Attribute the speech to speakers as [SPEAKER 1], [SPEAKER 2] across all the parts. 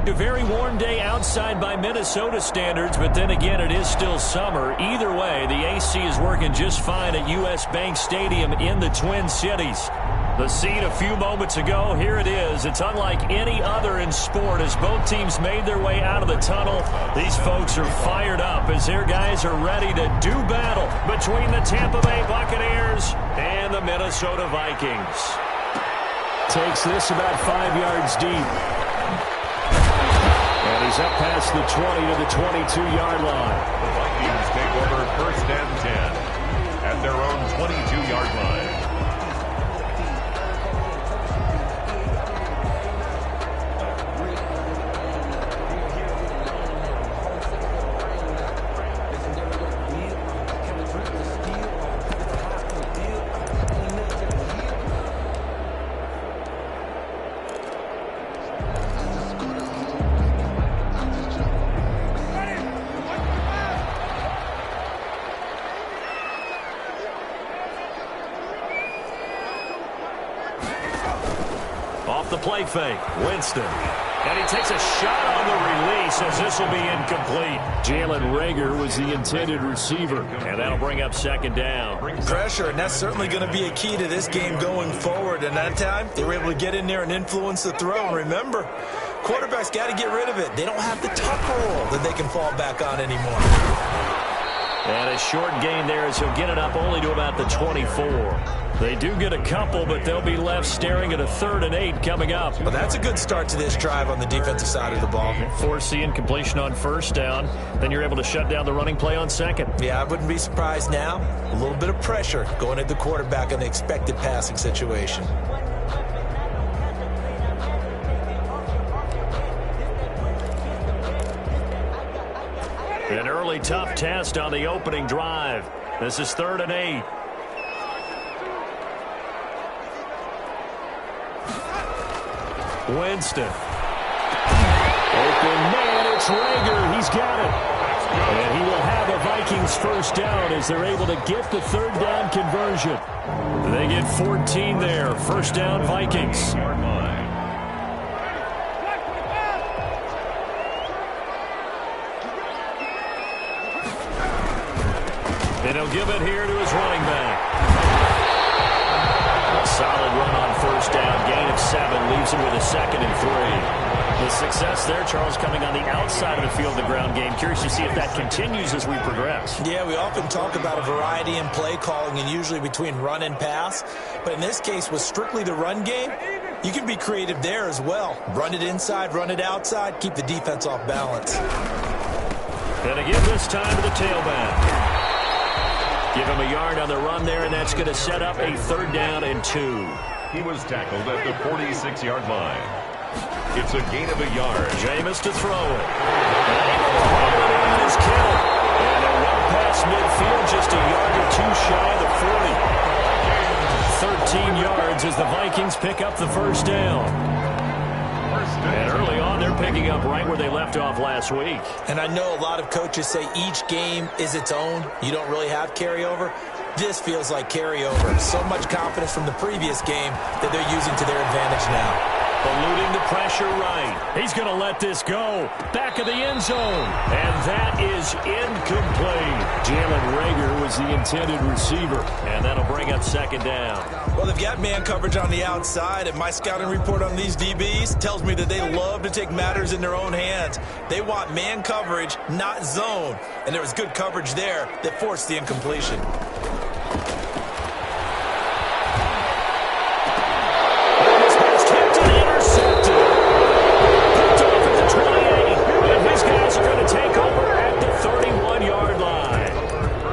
[SPEAKER 1] A very warm day outside by Minnesota standards, but then again, it is still summer. Either way, the AC is working just fine at U.S. Bank Stadium in the Twin Cities. The scene a few moments ago, here it is. It's unlike any other in sport as both teams made their way out of the tunnel. These folks are fired up as their guys are ready to do battle between the Tampa Bay Buccaneers and the Minnesota Vikings. Takes this about 5 yards deep. And he's up past the 20 to the 22-yard line.
[SPEAKER 2] The Vikings take over 1st and 10 at their own 22-yard line.
[SPEAKER 1] Off the play fake, Winston. And he takes a shot on the release as this will be incomplete. Jalen Reagor was the intended receiver, and that'll bring up 2nd down.
[SPEAKER 3] Pressure, and that's certainly going to be a key to this game going forward. And that time, they were able to get in there and influence the throw. And remember, quarterbacks got to get rid of it. They don't have the tuck roll that they can fall back on anymore.
[SPEAKER 1] And a short gain there as he'll get it up only to about the 24. They do get a couple, but they'll be left staring at a 3rd and 8 coming up.
[SPEAKER 3] Well, that's a good start to this drive on the defensive side of the ball.
[SPEAKER 1] Force the incompletion on 1st down. Then you're able to shut down the running play on 2nd.
[SPEAKER 3] Yeah, I wouldn't be surprised now. A little bit of pressure going at the quarterback in the expected passing situation.
[SPEAKER 1] An early tough test on the opening drive. This is 3rd and 8. Winston. Open man, it's Reagor. He's got it. And he will have a Vikings 1st down as they're able to get the 3rd down conversion. They get 14 there. 1st down, Vikings. And he'll give it here to his running back. A solid run on 1st down. Gain of 7 leaves him with a 2nd and 3. The success there, Charles, coming on the outside of the field, the ground game. Curious to see if that continues as we progress.
[SPEAKER 3] Yeah, we often talk about a variety in play calling and usually between run and pass. But in this case, with strictly the run game, you can be creative there as well. Run it inside, run it outside, keep the defense off balance.
[SPEAKER 1] And again this time to the tailback. Give him a yard on the run there, and that's going to set up a 3rd down and 2.
[SPEAKER 2] He was tackled at the 46-yard line. It's a gain of a yard.
[SPEAKER 1] Jameis to throw it. And is Kittle. And a run past midfield, just a yard or 2 shy of the 40. 13 yards as the Vikings pick up the 1st down. And early on, they're picking up right where they left off last week.
[SPEAKER 3] And I know a lot of coaches say each game is its own. You don't really have carryover. This feels like carryover. So much confidence from the previous game that they're using to their advantage now.
[SPEAKER 1] Eluding the pressure right. He's going to let this go. Back of the end zone. And that is incomplete. Jalen Reagor was the intended receiver. And that'll bring up 2nd down.
[SPEAKER 3] Well, they've got man coverage on the outside, and my scouting report on these DBs tells me that they love to take matters in their own hands. They want man coverage, not zone. And there was good coverage there that forced the incompletion.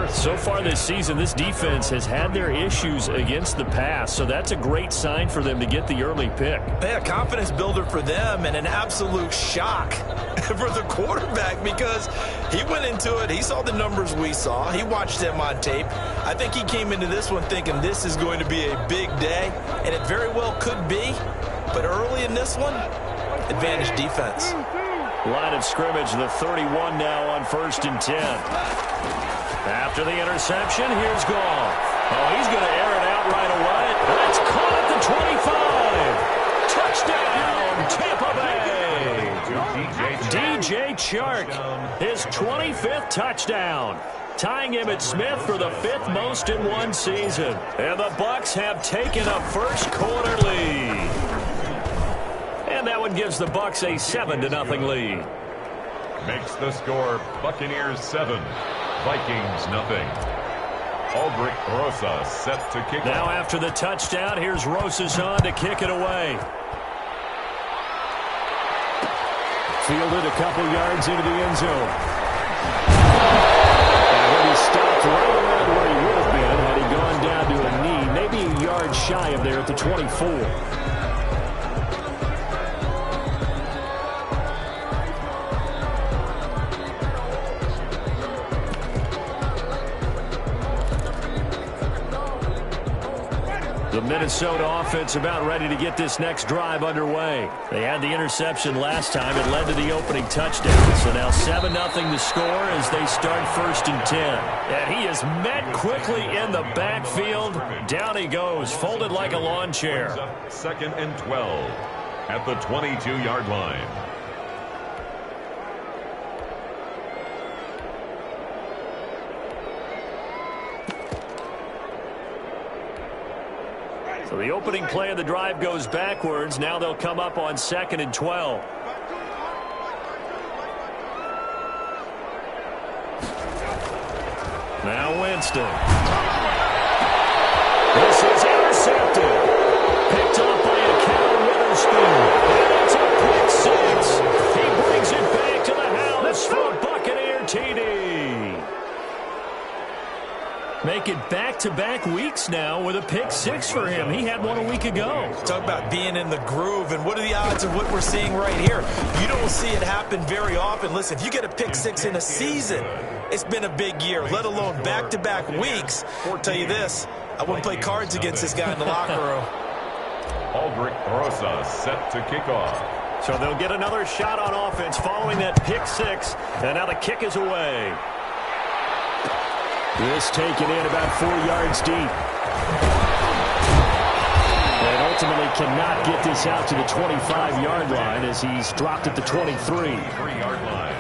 [SPEAKER 1] So far this season, this defense has had their issues against the pass, so that's a great sign for them to get the early pick.
[SPEAKER 3] Yeah, confidence builder for them and an absolute shock for the quarterback because he went into it. He saw the numbers we saw. He watched them on tape. I think he came into this one thinking this is going to be a big day, and it very well could be. But early in this one, advantage defense.
[SPEAKER 1] Line of scrimmage, the 31 now on 1st and 10. After the interception, here's Goff. Oh, he's going to air it out right away. That's caught at the 25. Touchdown, Tampa Bay. Shark, his 25th touchdown, tying Emmitt Smith for the 5th most in one season. And the Bucs have taken a first-quarter lead. And that one gives the Bucs a 7-0 lead.
[SPEAKER 2] Makes the score Buccaneers 7, Vikings 0. Aldrich Rosas set to kick
[SPEAKER 1] now
[SPEAKER 2] off.
[SPEAKER 1] After the touchdown, here's Rosas on to kick it away. Fielded a couple yards into the end zone. And when he stopped right around where he would have been had he gone down to a knee, maybe a yard shy of there at the 24. The Minnesota offense about ready to get this next drive underway. They had the interception last time. It led to the opening touchdown. So now 7-0 the score as they start 1st and 10. And he is met quickly in the backfield. Down he goes, folded like a lawn chair.
[SPEAKER 2] 2nd and 12 at the 22-yard line.
[SPEAKER 1] So the opening play of the drive goes backwards. Now they'll come up on 2nd and 12. Now Winston. This is intercepted. Picked off by a Cal Witherspoon. And it's a pick six. He brings it back to the house for a Buccaneer TD. Make it back-to-back weeks now with a pick six for him. He had one a week ago.
[SPEAKER 3] Talk about being in the groove, and what are the odds of what we're seeing right here? You don't see it happen very often. Listen, if you get a pick six in a season, it's been a big year, let alone back-to-back weeks. I'll tell you this, I wouldn't play cards against this guy in the locker room.
[SPEAKER 2] Aldrich Rosas set to kick off.
[SPEAKER 1] So they'll get another shot on offense following that pick six, and now the kick is away. This taken in about 4 yards deep. And ultimately cannot get this out to the 25-yard line as he's dropped at the 23.
[SPEAKER 2] 3-yard line.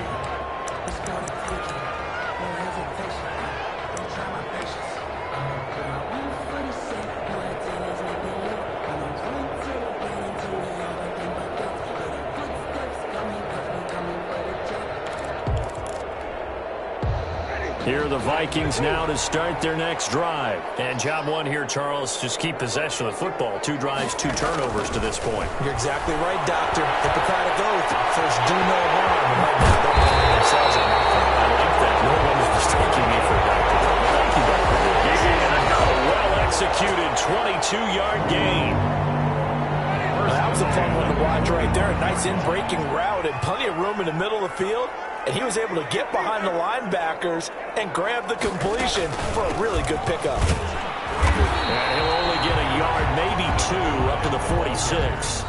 [SPEAKER 1] Here are the Vikings now to start their next drive. And job one here, Charles, just keep possession of the football. 2 drives, 2 turnovers to this point.
[SPEAKER 3] You're exactly right, Doctor. Hippocratic oath. First, do no harm. It might not represent themselves or nothing.
[SPEAKER 1] I like that. No one is mistaking me for a doctor. Thank you, Doctor. A well-executed 22-yard gain.
[SPEAKER 3] Well, that was a fun one to watch right there. A nice in-breaking route and plenty of room in the middle of the field. And he was able to get behind the linebackers and grab the completion for a really good pickup.
[SPEAKER 1] And he'll only get a yard, maybe 2, up to the 46.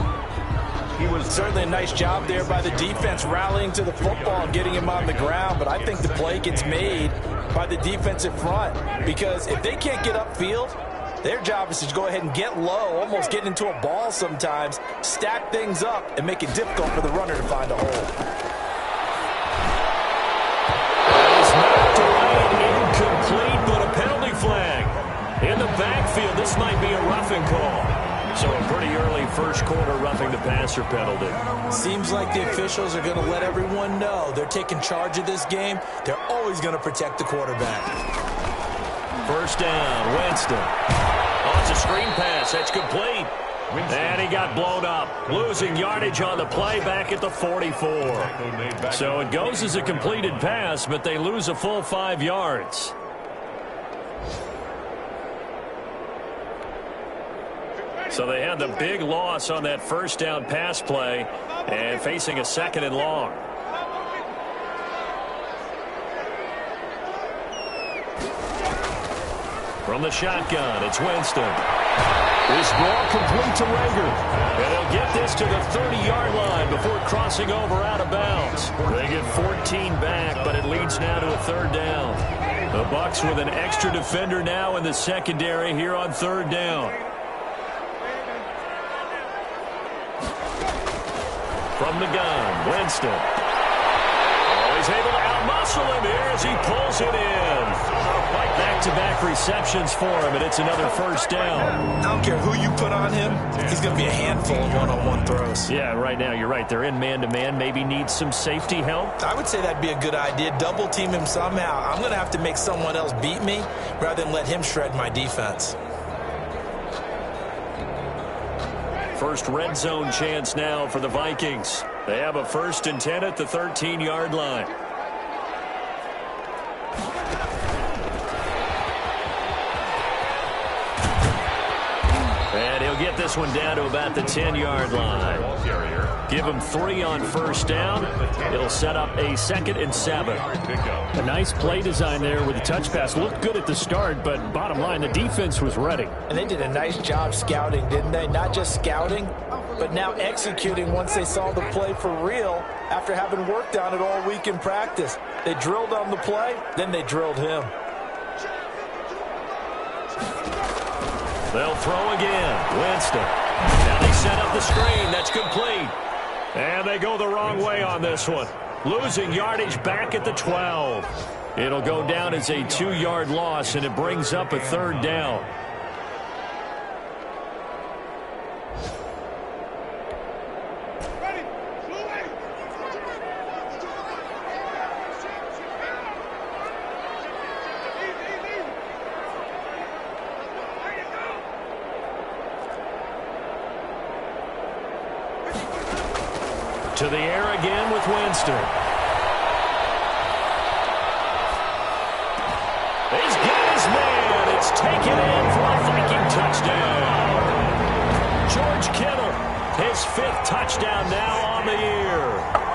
[SPEAKER 3] He was certainly a nice job there by the defense rallying to the football and getting him on the ground. But I think the play gets made by the defensive front. Because if they can't get upfield, their job is to go ahead and get low, almost get into a ball sometimes, stack things up, and make it difficult for the runner to find a hole.
[SPEAKER 1] Incomplete, but a penalty flag. In the backfield, this might be a roughing call. So a pretty early first quarter roughing the passer penalty.
[SPEAKER 3] Seems like the officials are going to let everyone know they're taking charge of this game. They're always going to protect the quarterback.
[SPEAKER 1] First down, Winston. Oh, it's a screen pass. That's complete. And he got blown up, losing yardage on the play back at the 44. So it goes as a completed pass, but they lose a full 5 yards. So they had the big loss on that first down pass play and facing a 2nd and long. From the shotgun, it's Winston. This ball complete to Rager. And they'll get this to the 30-yard line before crossing over out of bounds. They get 14 back, but it leads now to a 3rd down. The Bucs with an extra defender now in the secondary here on 3rd down. From the gun, Winston. He's able to outmuscle him here as he pulls it in. Back-to-back receptions for him, and it's another first down.
[SPEAKER 3] I don't care who you put on him. He's going to be a handful of one-on-one throws.
[SPEAKER 1] Yeah, right now, you're right. They're in man-to-man. Maybe needs some safety help.
[SPEAKER 3] I would say that'd be a good idea. Double-team him somehow. I'm going to have to make someone else beat me rather than let him shred my defense.
[SPEAKER 1] First red zone chance now for the Vikings. They have a 1st and 10 at the 13-yard line. And he'll get this one down to about the 10-yard line. Give him 3 on first down. It'll set up a 2nd and 7.
[SPEAKER 4] A nice play design there with the touch pass. Looked good at the start, but bottom line, the defense was ready.
[SPEAKER 3] And they did a nice job scouting, didn't they? Not just scouting, but now executing once they saw the play for real after having worked on it all week in practice. They drilled on the play, then they drilled him.
[SPEAKER 1] They'll throw again. Winston. Now they set up the screen. That's complete. And they go the wrong way on this one. Losing yardage back at the 12. It'll go down as a 2-yard loss, and it brings up a 3rd down. To the air again with Winston. He's got his man. It's taken in for a Viking touchdown. George Kittle, his 5th touchdown now on the year.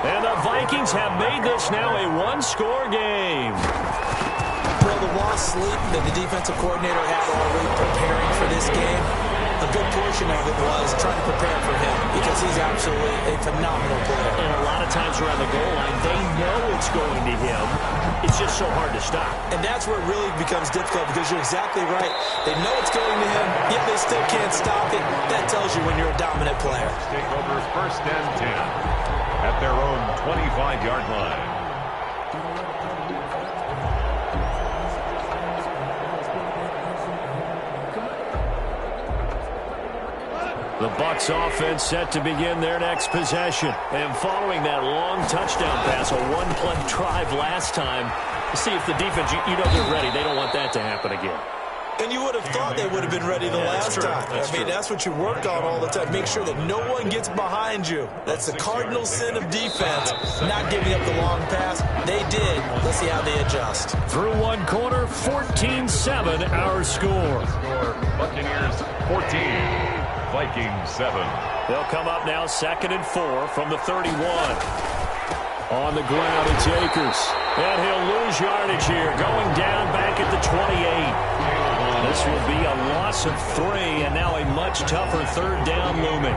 [SPEAKER 1] And the Vikings have made this now a 1-score game.
[SPEAKER 3] Well, the lost sleep that the defensive coordinator had all week preparing for this game, a good portion of it was trying to prepare for him because he's absolutely a phenomenal player.
[SPEAKER 1] And a lot of times around the goal line, they know it's going to him. It's just so hard to stop.
[SPEAKER 3] And that's where it really becomes difficult because you're exactly right. They know it's going to him, yet they still can't stop it. That tells you when you're a dominant player.
[SPEAKER 2] Take over 1st and 10 at their own 25-yard line.
[SPEAKER 1] The Bucs offense set to begin their next possession. And following that long touchdown pass, a 1-play drive last time, see if the defense, you know they're ready. They don't want that to happen again.
[SPEAKER 3] And you would have thought they would have been ready the last time. That's what you work on all the time. Make sure that no one gets behind you. That's the cardinal sin of defense, not giving up the long pass. They did. Let's see how they adjust.
[SPEAKER 1] Through 1 quarter, 14-7 our score.
[SPEAKER 2] Buccaneers 14. Vikings 7.
[SPEAKER 1] They'll come up now 2nd and 4 from the 31. On the ground, it's Akers. And he'll lose yardage here, going down back at the 28. This will be a loss of 3, and now a much tougher 3rd down looming.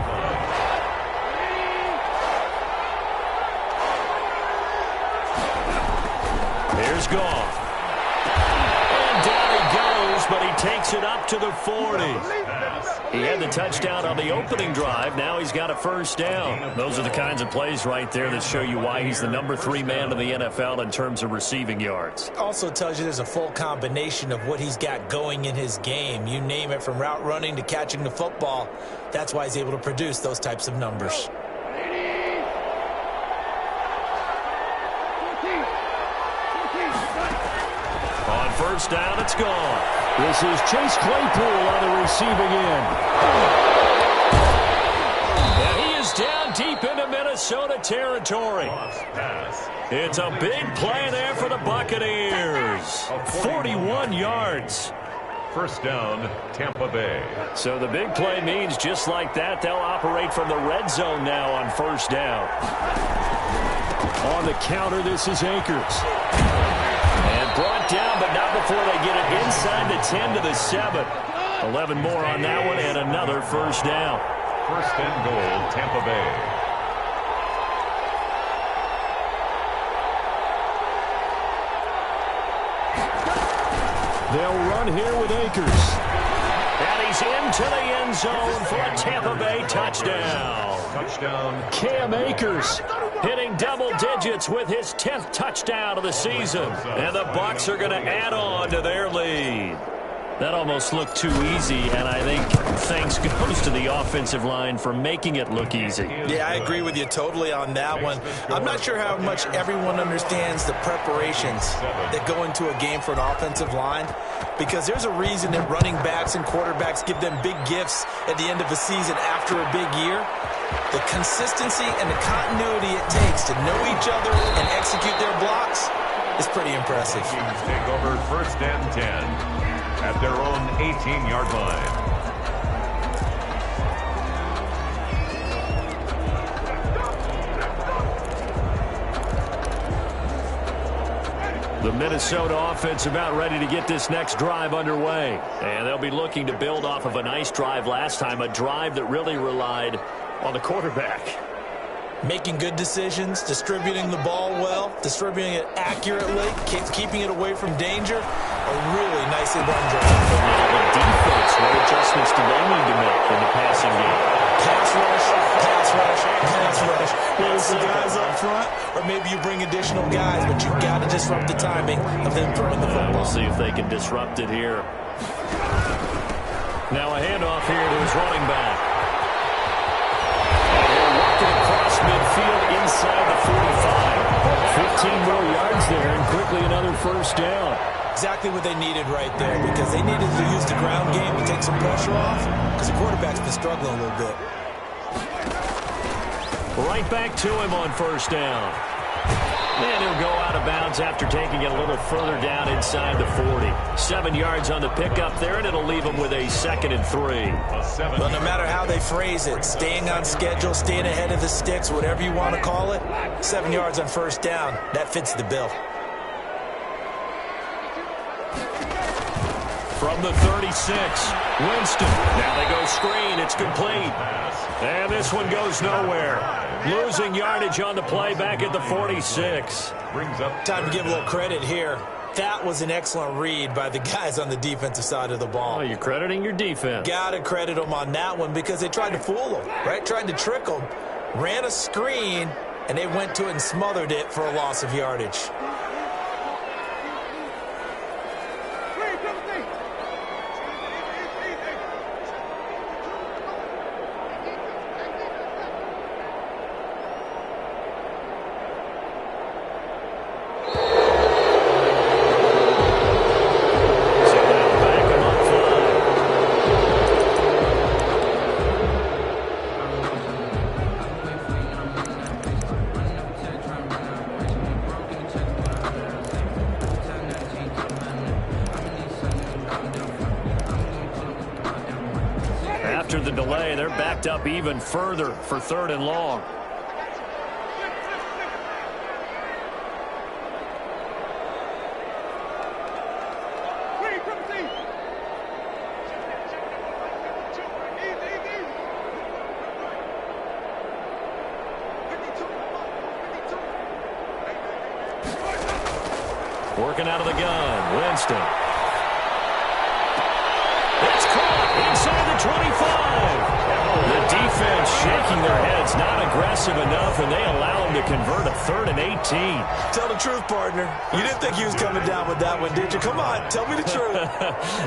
[SPEAKER 1] Here's Goff. And down he goes, but he takes it up to the 40. He had the touchdown on the opening drive. Now he's got a 1st down. Those are the kinds of plays right there that show you why he's the number 3 man in the NFL in terms of receiving yards.
[SPEAKER 3] Also tells you there's a full combination of what he's got going in his game. You name it, from route running to catching the football. That's why he's able to produce those types of numbers.
[SPEAKER 1] On 1st down, it's gone. This is Chase Claypool on the receiving end. And he is down deep into Minnesota territory. It's a big play there for the Buccaneers. 41 yards.
[SPEAKER 2] 1st down, Tampa Bay.
[SPEAKER 1] So the big play means just like that, they'll operate from the red zone now on 1st down. On the counter, this is Akers. And brought down, but not before they get it inside the 10 to the 7. 11 more on that one, and another 1st down.
[SPEAKER 2] 1st and goal, Tampa Bay.
[SPEAKER 4] They'll run here with Akers.
[SPEAKER 1] And he's into the end zone for a Tampa Bay touchdown.
[SPEAKER 2] Touchdown.
[SPEAKER 1] Cam Akers hitting double digits with his 10th touchdown of the season. And the Bucs are going to add on to their lead. That almost looked too easy, and I think thanks goes to the offensive line for making it look easy.
[SPEAKER 3] Yeah, I agree with you totally on that one. I'm not sure how much everyone understands the preparations that go into a game for an offensive line, because there's a reason that running backs and quarterbacks give them big gifts at the end of a season after a big year. The consistency and the continuity it takes to know each other and execute their blocks is pretty impressive.
[SPEAKER 2] Vikings take over 1st and 10. At their own 18-yard line.
[SPEAKER 1] The Minnesota offense about ready to get this next drive underway. And they'll be looking to build off of a nice drive last time, a drive that really relied on the quarterback.
[SPEAKER 3] Making good decisions, distributing the ball well, distributing it accurately, keeping it away from danger. A really nicely run drive.
[SPEAKER 1] Now the defense, what adjustments do they need to make in the passing game?
[SPEAKER 3] Pass rush, pass rush, pass rush. Whether it's the guys up front, or maybe you bring additional guys, but you've got to disrupt the timing of them throwing the football.
[SPEAKER 1] We'll see if they can disrupt it here. Now a handoff here to his running back. Across midfield inside the 45. 15 more yards there and quickly another first down.
[SPEAKER 3] Exactly what they needed right there, because they needed to use the ground game to take some pressure off, because the quarterback's been struggling a little bit.
[SPEAKER 1] Right back to him on first down. And he'll go out of bounds after taking it a little further down inside the 40. 7 yards on the pickup there, and it'll leave him with a 2nd and 3.
[SPEAKER 3] Well, no matter how they phrase it, staying on schedule, staying ahead of the sticks, whatever you want to call it, 7 yards on first down, that fits the bill.
[SPEAKER 1] From the 36, Winston. Now they go screen. It's complete. And this one goes nowhere. Losing yardage on the play back at the 46.
[SPEAKER 2] Brings up
[SPEAKER 3] time to give a little credit here. That was an excellent read by the guys on the defensive side of the ball.
[SPEAKER 1] Oh, you're crediting your defense.
[SPEAKER 3] Got to credit them on that one because they tried to fool them, right? Tried to trick them. Ran a screen, and they went to it and smothered it for a loss of yardage.
[SPEAKER 1] After the delay, they're backed up even further for 3rd and long. Working out of the gun, Winston. It's caught inside the 25. The defense shaking their heads, not aggressive enough, and they allow him to convert a 3rd and 18.
[SPEAKER 3] Tell the truth, partner. You didn't think he was coming down with that one, did you? Come on, tell me the truth.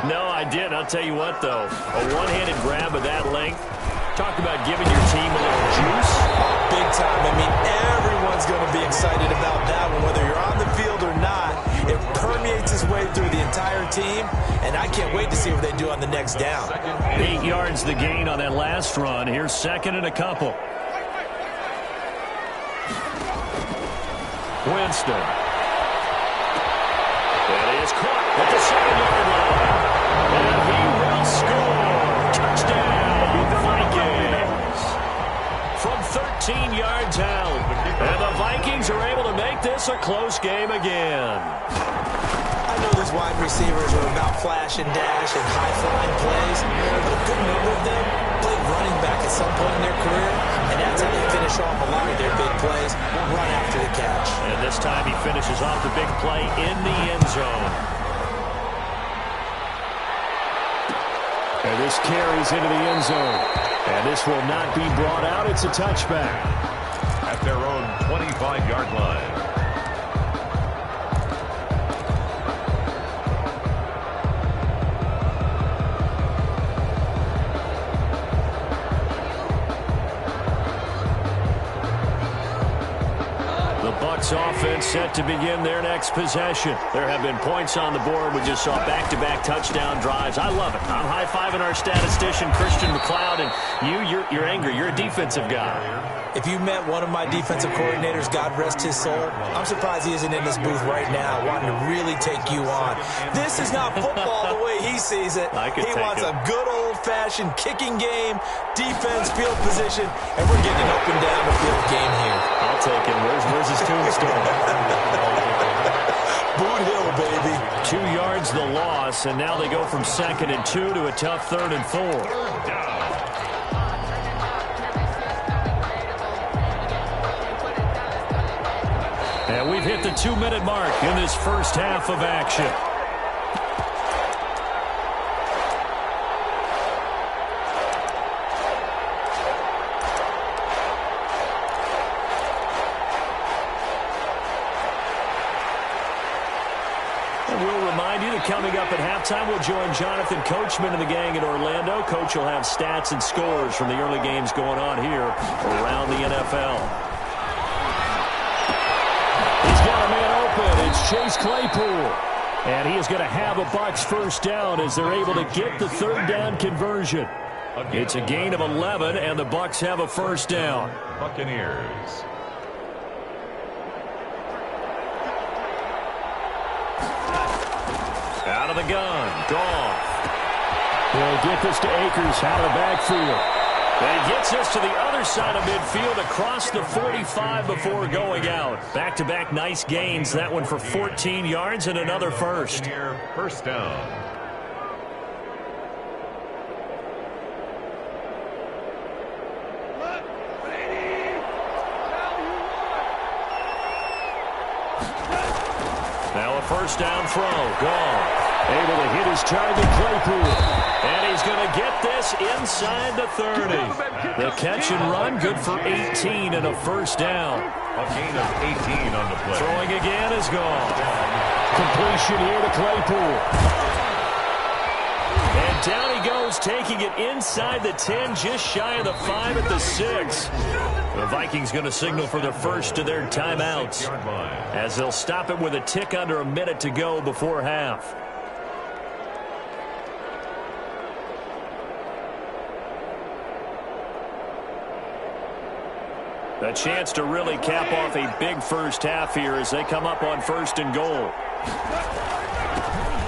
[SPEAKER 1] No, I didn't. I'll tell you what, though. A one-handed grab of that length. Talk about giving your team a little juice.
[SPEAKER 3] Big time. I mean, everyone's going to be excited about that one, whether you're on the field or not. It permeates its way through the entire team, and I can't wait to see what they do on the next down.
[SPEAKER 1] 8 yards the gain on that last run. Here's 2nd and a couple. Winston. And he is caught at the 7-yard line. And he will score. Touchdown, Vikings. From 13 yards out. And the Vikings are able to make this a close game again.
[SPEAKER 3] I know these wide receivers are about flash and dash and high-flying plays, but a good number of them played running back at some point in their career, and that's how they finish off a lot of their big plays, run after the catch.
[SPEAKER 1] And this time he finishes off the big play in the end zone. And this
[SPEAKER 4] This carries into the end zone. And this will not be brought out. It's a touchback.
[SPEAKER 2] At their own 25-yard line.
[SPEAKER 1] Bucs offense set to begin their next possession. There have been points on the board. We just saw back-to-back touchdown drives. I love it. I'm high-fiving our statistician, Christian McLeod, and you're angry. You're a defensive guy.
[SPEAKER 3] If you met one of my defensive coordinators, God rest his soul, I'm surprised he isn't in this booth right now wanting to really take you on. This is not football the way he sees it. He wants a good old-fashioned kicking game, defense, field position, and we're getting an up and down the field game here.
[SPEAKER 1] I'll take him. Where's his tombstone?
[SPEAKER 3] Boot Hill, baby.
[SPEAKER 1] 2 yards the loss, and now they go from 2nd and 2 to a tough 3rd and 4. And we've hit the 2-minute mark in this first half of action. And we'll remind you that coming up at halftime, we'll join Jonathan Coachman and the gang in Orlando. Coach will have stats and scores from the early games going on here around the NFL. It's Chase Claypool. And he is going to have a Bucs first down as they're able to get the 3rd down conversion. It's a gain of 11, and the Bucs have a first down.
[SPEAKER 2] Buccaneers.
[SPEAKER 1] Out of the gun. Goff.
[SPEAKER 4] They'll get this to Akers out of the backfield.
[SPEAKER 1] And he gets us to the other side of midfield across the 45 before going out. Back-to-back nice gains. That one for 14 yards and another first.
[SPEAKER 2] First down.
[SPEAKER 1] Now a first down throw. Gone. Able to hit his target, Claypool. And he's going to get this inside the 30. The catch and run, good for 18 and a first down.
[SPEAKER 2] A gain of 18 on the play.
[SPEAKER 1] Throwing again is gone.
[SPEAKER 4] Completion here to Claypool.
[SPEAKER 1] And down he goes, taking it inside the 10, just shy of the 5 at the 6. The Vikings going to signal for their first of their timeouts, as they'll stop it with a tick under a minute to go before half. A chance to really cap off a big first half here as they come up on 1st and goal.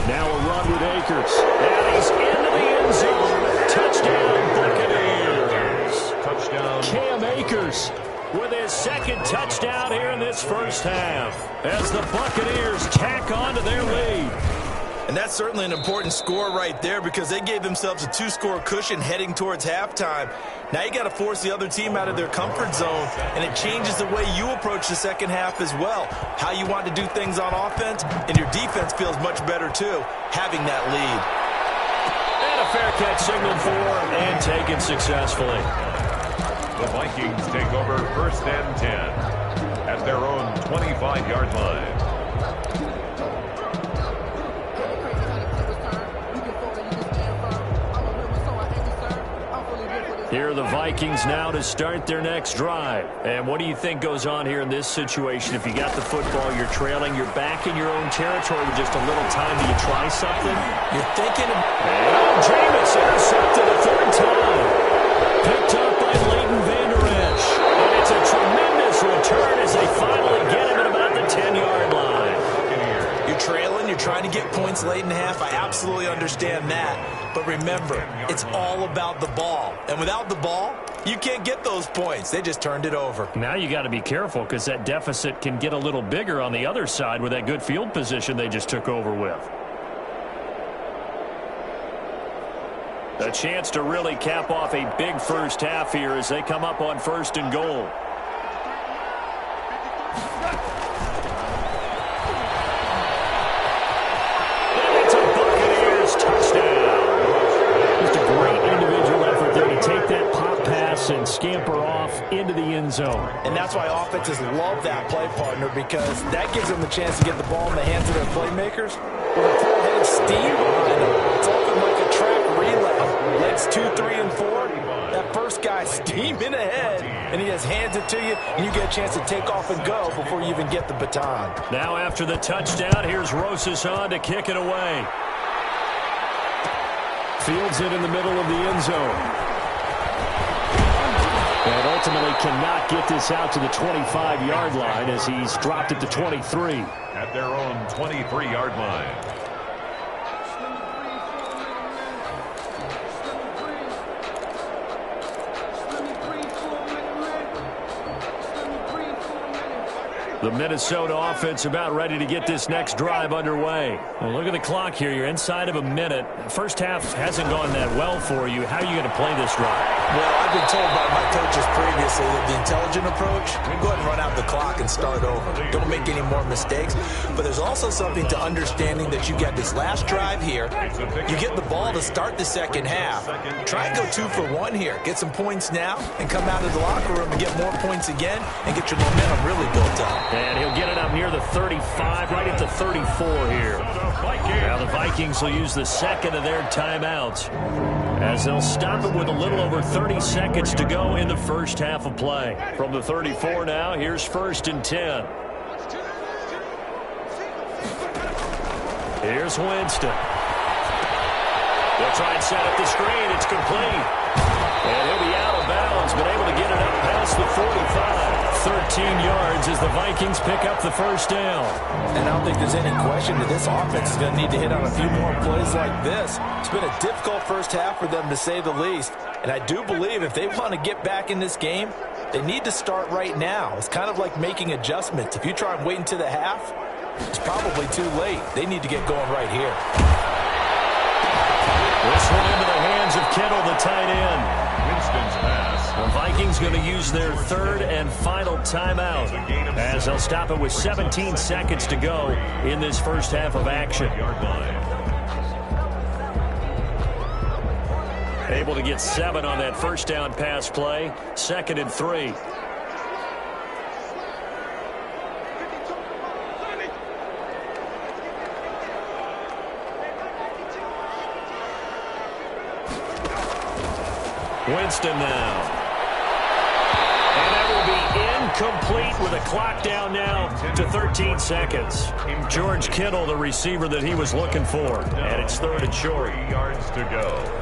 [SPEAKER 4] Now a run with Akers.
[SPEAKER 1] And he's into the end zone. Touchdown, Buccaneers.
[SPEAKER 2] Touchdown.
[SPEAKER 4] Cam Akers
[SPEAKER 1] with his 2nd touchdown here in this first half as the Buccaneers tack on to their lead.
[SPEAKER 3] And that's certainly an important score right there because they gave themselves a 2-score cushion heading towards halftime. Now you got to force the other team out of their comfort zone, and it changes the way you approach the second half as well. How you want to do things on offense, and your defense feels much better too, having that lead.
[SPEAKER 1] And a fair catch signaled for and taken successfully.
[SPEAKER 2] The Vikings take over 1st and 10 at their own 25-yard line.
[SPEAKER 1] Here are the Vikings now to start their next drive. And what do you think goes on here in this situation? If you got the football, you're trailing, you're back in your own territory with just a little time. Do you try something?
[SPEAKER 3] You're thinking of...
[SPEAKER 1] And Jameis intercepted a 3rd time. Picked up by Leighton Vander Esch. And it's a tremendous return as they finally get him at about the 10-yard line.
[SPEAKER 3] You're trailing, you're trying to get points late in the half. I absolutely understand that. But remember, it's all about the ball. And without the ball, you can't get those points. They just turned it over.
[SPEAKER 1] Now you got to be careful because that deficit can get a little bigger on the other side with that good field position they just took over with. A chance to really cap off a big first half here as they come up on 1st and goal. Touchdown. Just a great
[SPEAKER 4] and scamper off into the end zone.
[SPEAKER 3] And that's why offenses love that play, partner, because that gives them the chance to get the ball in the hands of their playmakers with a full-headed steam behind them. It's often like a track relay. Legs 2, 3, and 4. That first guy steaming ahead, and he just hands it to you, and you get a chance to take off and go before you even get the baton.
[SPEAKER 1] Now after the touchdown, here's Rosas on to kick it away.
[SPEAKER 4] Fields it in the middle of the end zone. And ultimately cannot get this out to the 25-yard line as he's dropped it to 23.
[SPEAKER 2] At their own 23-yard line.
[SPEAKER 1] The Minnesota offense about ready to get this next drive underway. Well, look at the clock here. You're inside of a minute. First half hasn't gone that well for you. How are you going to play this drive?
[SPEAKER 3] Well, I've been told by my coaches previously that the intelligent approach, go ahead and run out the clock and start over. Don't make any more mistakes. But there's also something to understanding that you got this last drive here. You get the ball to start the second half. Try and go 2 for 1 here. Get some points now and come out of the locker room and get more points again and get your momentum really built up.
[SPEAKER 1] And he'll get it up near the 35, right at the 34 here. Now the Vikings will use the second of their timeouts as they'll stop it with a little over 30 seconds to go in the first half of play. From the 34 now, here's 1st and 10. Here's Winston. They'll try and set up the screen. It's complete. And he'll be out of bounds, but able to get it up past the 45. 13 yards as the Vikings pick up the first down.
[SPEAKER 3] And I don't think there's any question that this offense is going to need to hit on a few more plays like this. It's been a difficult first half for them, to say the least. And I do believe if they want to get back in this game, they need to start right now. It's kind of like making adjustments. If you try and wait until the half, it's probably too late. They need to get going right here.
[SPEAKER 1] This one into the hands of Kittle, the tight end.
[SPEAKER 2] Winston's pass.
[SPEAKER 1] The Vikings going to use their third and final timeout as they'll stop it with 17 seconds to go in this first half of action. Able to get 7 on that first down pass play. 2nd and 3. Winston now. And that will be incomplete with a clock down now to 13 seconds. George Kittle, the receiver that he was looking for. And it's 3rd and short.
[SPEAKER 2] 3 yards to go.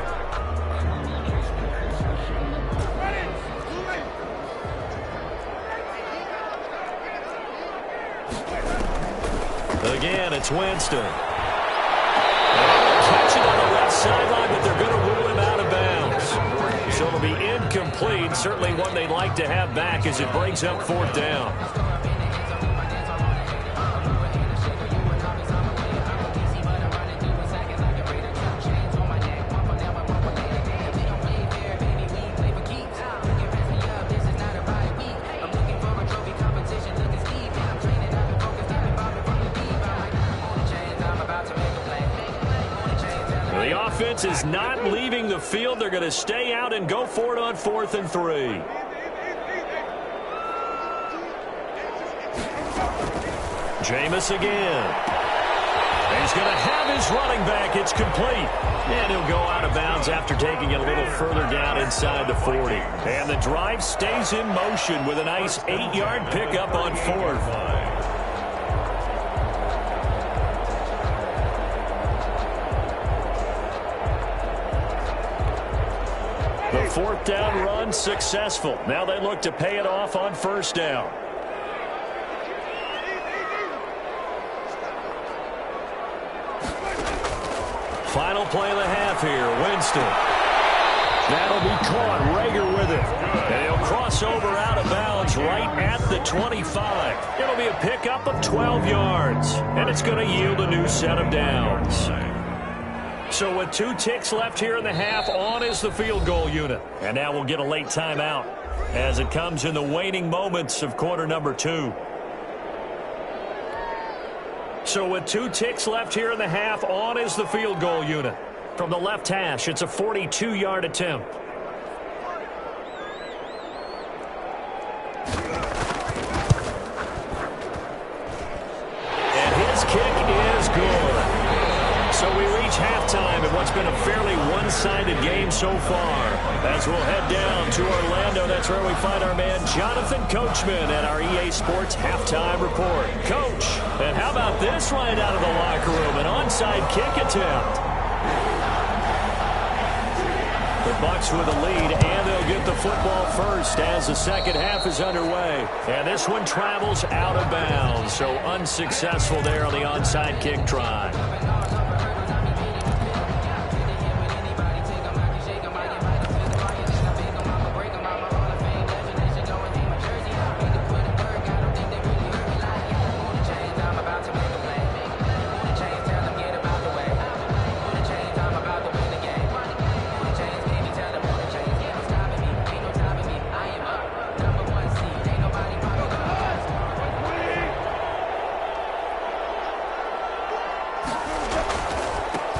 [SPEAKER 1] Again, it's Winston. Catch it on the left sideline, but they're going to rule him out of bounds. So it'll be incomplete. Certainly one they'd like to have back as it brings up 4th down. The offense is not leaving the field. They're going to stay out and go for it on 4th and 3. Jameis again. He's going to have his running back. It's complete. And he'll go out of bounds after taking it a little further down inside the 40. And the drive stays in motion with a nice 8-yard pickup on 4th. The 4th down run successful. Now they look to pay it off on 1st down. Final play of the half here. Winston. That'll be caught. Rager with it. And he'll cross over out of bounds right at the 25. It'll be a pickup of 12 yards. And it's going to yield a new set of downs. So with 2 ticks left here in the half, on is the field goal unit. And now we'll get a late timeout as it comes in the waning moments of quarter number 2. So with 2 ticks left here in the half, on is the field goal unit. From the left hash, it's a 42-yard attempt. one-sided game so far. As we'll head down to Orlando, that's where we find our man Jonathan Coachman at our EA Sports Halftime Report. Coach, and how about this right out of the locker room? An onside kick attempt. The Bucs with a lead, and they'll get the football first as the second half is underway. And this one travels out of bounds, so unsuccessful there on the onside kick try.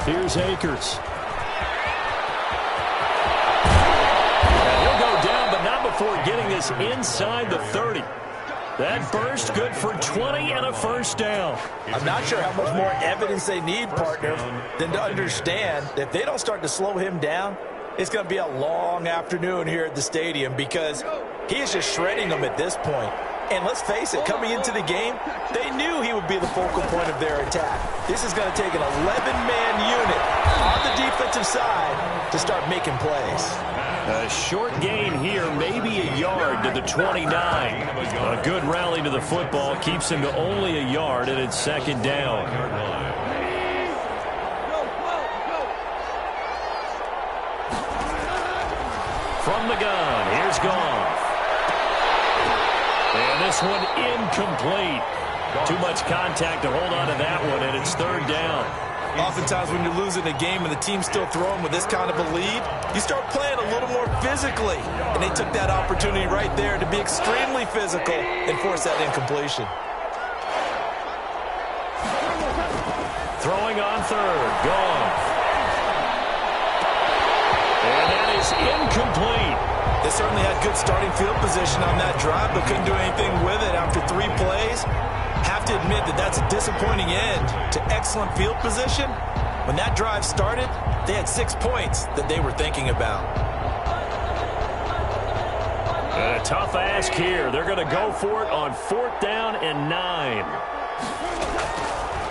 [SPEAKER 1] Here's Akers. And he'll go down, but not before getting this inside the 30. That burst good for 20 and a first down.
[SPEAKER 3] I'm not sure how much more evidence they need, partner, than to understand that if they don't start to slow him down, it's going to be a long afternoon here at the stadium because he is just shredding them at this point. And let's face it, coming into the game, they knew he would be the focal point of their attack. This is going to take an 11-man unit on the defensive side to start making plays.
[SPEAKER 1] A short gain here, maybe a yard to the 29. A good rally to the football keeps him to only a yard, and it's second down. From the gun, here's Goff. And this one incomplete. Too much contact to hold on to that one, and it's third down.
[SPEAKER 3] Oftentimes when you're losing a game and the team's still throwing with this kind of a lead, you start playing a little more physically. And they took that opportunity right there to be extremely physical and force that incompletion.
[SPEAKER 1] Throwing on third, Goff. And that is incomplete.
[SPEAKER 3] They certainly had good starting field position on that drive, but couldn't do anything with it after 3 plays. Have to admit that that's a disappointing end to excellent field position. When that drive started, they had 6 points that they were thinking about.
[SPEAKER 1] And a tough ask here. They're going to go for it on 4th down and 9.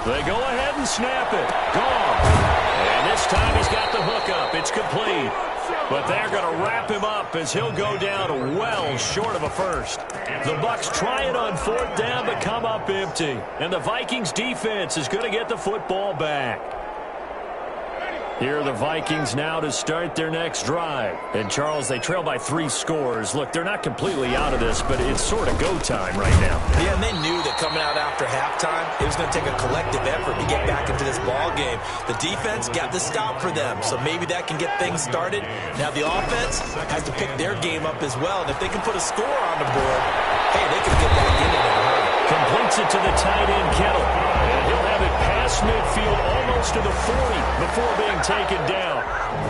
[SPEAKER 1] They go ahead and snap it. Goff. And this time he's got the hook up. It's complete. But they're going to wrap him up as he'll go down well short of a first. The Bucs try it on 4th down but come up empty. And the Vikings defense is going to get the football back. Here are the Vikings now to start their next drive. And, Charles, they trail by 3 scores. Look, they're not completely out of this, but it's sort of go time right now.
[SPEAKER 3] Yeah, and they knew that coming out after halftime, it was going to take a collective effort to get back into this ball game. The defense got the stop for them, so maybe that can get things started. Now the offense has to pick their game up as well, and if they can put a score on the board, hey, they can get back in it in a hurry.
[SPEAKER 1] Completes it to the tight end, Kittle. And he'll have it past midfield almost to the 40 before being taken down.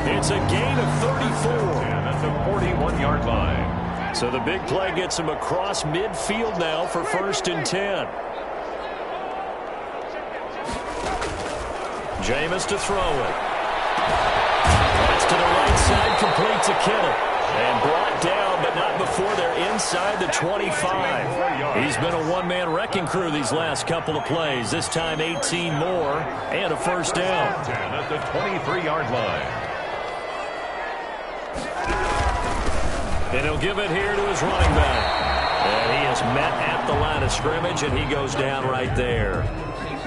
[SPEAKER 1] It's a gain of 34.
[SPEAKER 2] And that's a 41-yard line.
[SPEAKER 1] So the big play gets him across midfield now for 1st and 10. Jameis to throw it. That's to the right side, complete to Kittle. And brought down, but not before they're inside the 25. He's been a one-man wrecking crew these last couple of plays. This time 18 more and a first down.
[SPEAKER 2] And at the 23-yard line.
[SPEAKER 1] And he'll give it here to his running back. And he is met at the line of scrimmage, and he goes down right there.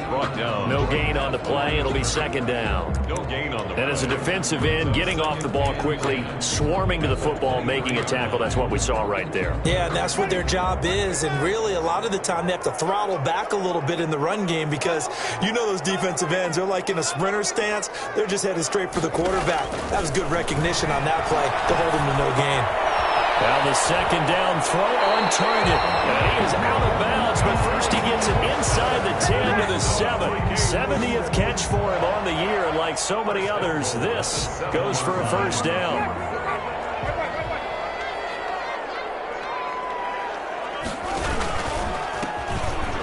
[SPEAKER 2] Brought down.
[SPEAKER 1] No gain on the play. It'll be second down.
[SPEAKER 2] No gain on the play.
[SPEAKER 1] And as a defensive end, getting off the ball quickly, swarming to the football, making a tackle, that's what we saw right there.
[SPEAKER 3] Yeah, and that's what their job is. And really, a lot of the time, they have to throttle back a little bit in the run game because you know those defensive ends, they're like in a sprinter stance. They're just headed straight for the quarterback. That was good recognition on that play to hold him to no gain.
[SPEAKER 1] Now the second down throw on target. And he is out of bounds, but first he gets it inside the 10 to the 7. 70th catch for him on the year, and like so many others, this goes for a first down.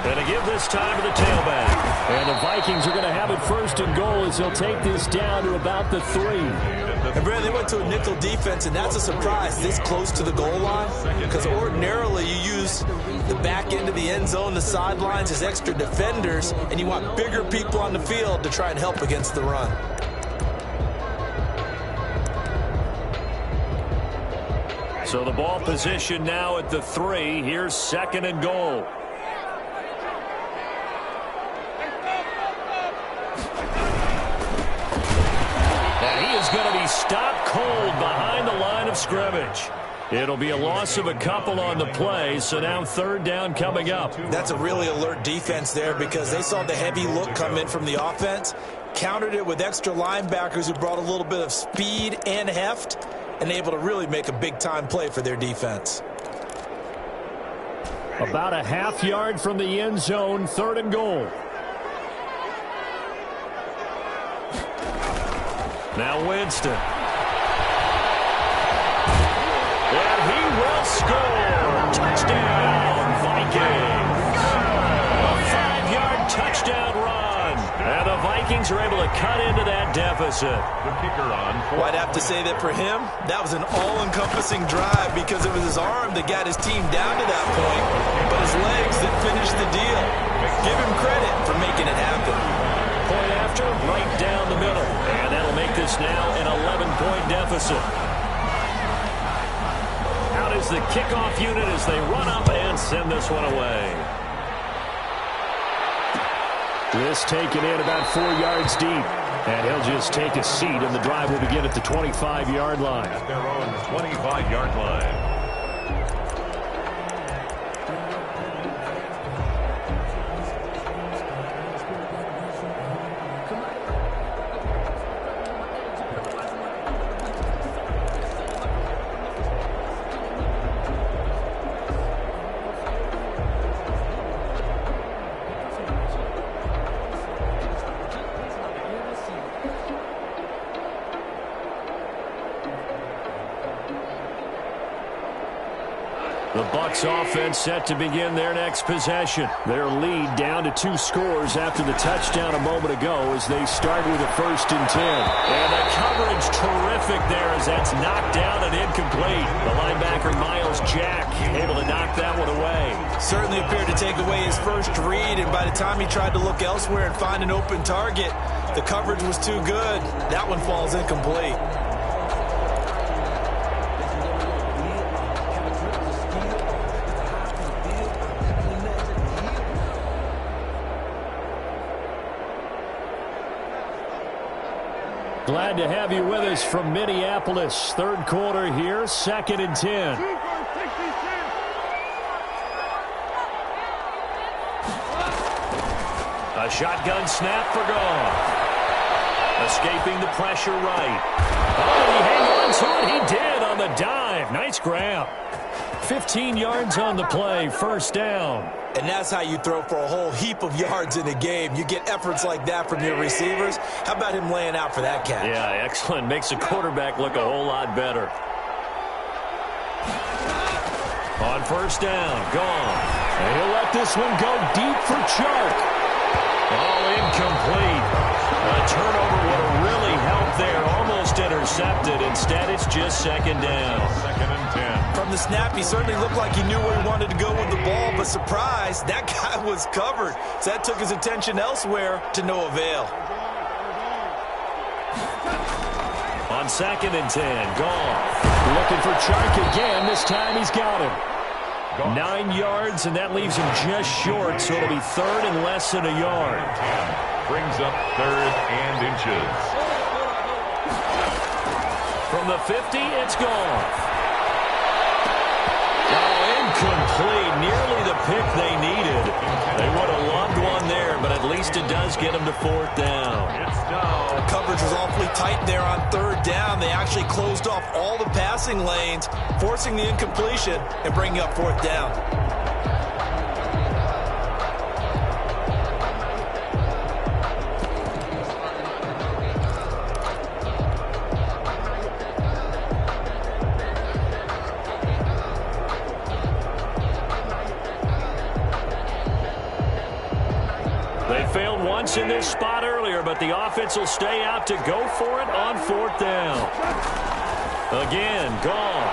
[SPEAKER 1] And to give this time to the tailback.
[SPEAKER 4] And the Vikings are going to have it 1st and goal as they'll take this down to about the 3.
[SPEAKER 3] And Brad, they went to a nickel defense, and that's a surprise this close to the goal line, because ordinarily you use the back end of the end zone, the sidelines as extra defenders, and you want bigger people on the field to try and help against the run.
[SPEAKER 1] So the ball position now at the 3. Here's 2nd and goal. Going to be stopped cold behind the line of scrimmage. It'll be a loss of a couple on the play, so now 3rd down coming up.
[SPEAKER 3] That's a really alert defense there because they saw the heavy look come in from the offense, countered it with extra linebackers who brought a little bit of speed and heft, and able to really make a big-time play for their defense.
[SPEAKER 4] About a half yard from the end zone, 3rd and goal.
[SPEAKER 1] Now Winston. And he will score. Touchdown, Vikings. A 5-yard touchdown run. And the Vikings are able to cut into that deficit.
[SPEAKER 2] The kicker on.
[SPEAKER 3] Well, I'd have to say that for him, that was an all-encompassing drive because it was his arm that got his team down to that point, but his legs that finished the deal. Give him credit for making it happen.
[SPEAKER 1] Point after, right down the middle. And that'll make this now an 11-point deficit. Out is the kickoff unit as they run up and send this one away.
[SPEAKER 4] This taken in about 4 yards deep. And he'll just take a seat, and the drive will begin at the 25-yard line.
[SPEAKER 2] At their own 25-yard line.
[SPEAKER 1] The Bucs offense set to begin their next possession. Their lead down to 2 scores after the touchdown a moment ago as they start with a 1st and 10. And the coverage terrific there as that's knocked down and incomplete. The linebacker Miles Jack able to knock that one away.
[SPEAKER 3] Certainly appeared to take away his first read, and by the time he tried to look elsewhere and find an open target, the coverage was too good. That one falls incomplete.
[SPEAKER 4] Glad to have you with us from Minneapolis. 3rd quarter here, 2nd and 10.
[SPEAKER 1] A shotgun snap for Goff. Escaping the pressure right. Oh, did he hang on to it? He did on the dive. Nice grab. 15 yards on the play, 1st down.
[SPEAKER 3] And that's how you throw for a whole heap of yards in a game. You get efforts like that from your receivers. How about him laying out for that catch?
[SPEAKER 1] Yeah, excellent. Makes the quarterback look a whole lot better. On 1st down, Goff.
[SPEAKER 4] And he'll let this one go deep for Chark.
[SPEAKER 1] All incomplete. A turnover would have really helped there. Almost intercepted. Instead, it's just 2nd down.
[SPEAKER 2] 2nd and 10.
[SPEAKER 3] From the snap, he certainly looked like he knew where he wanted to go with the ball, but surprise, that guy was covered. So that took his attention elsewhere to no avail.
[SPEAKER 1] On 2nd and 10, Goff.
[SPEAKER 4] Looking for Chark again. This time he's got him.
[SPEAKER 1] 9 yards, and that leaves him just short, so it'll be 3rd and less than a yard.
[SPEAKER 2] Brings up 3rd and inches.
[SPEAKER 1] From the 50, it's Goff. Incomplete, nearly the pick they needed. They would have loved one there, but at least it does get them to 4th down.
[SPEAKER 3] The coverage was awfully tight there on 3rd down. They actually closed off all the passing lanes, forcing the incompletion and bringing up 4th down.
[SPEAKER 1] once in this spot earlier, but the offense will stay out to go for it on 4th down. Again, Goff.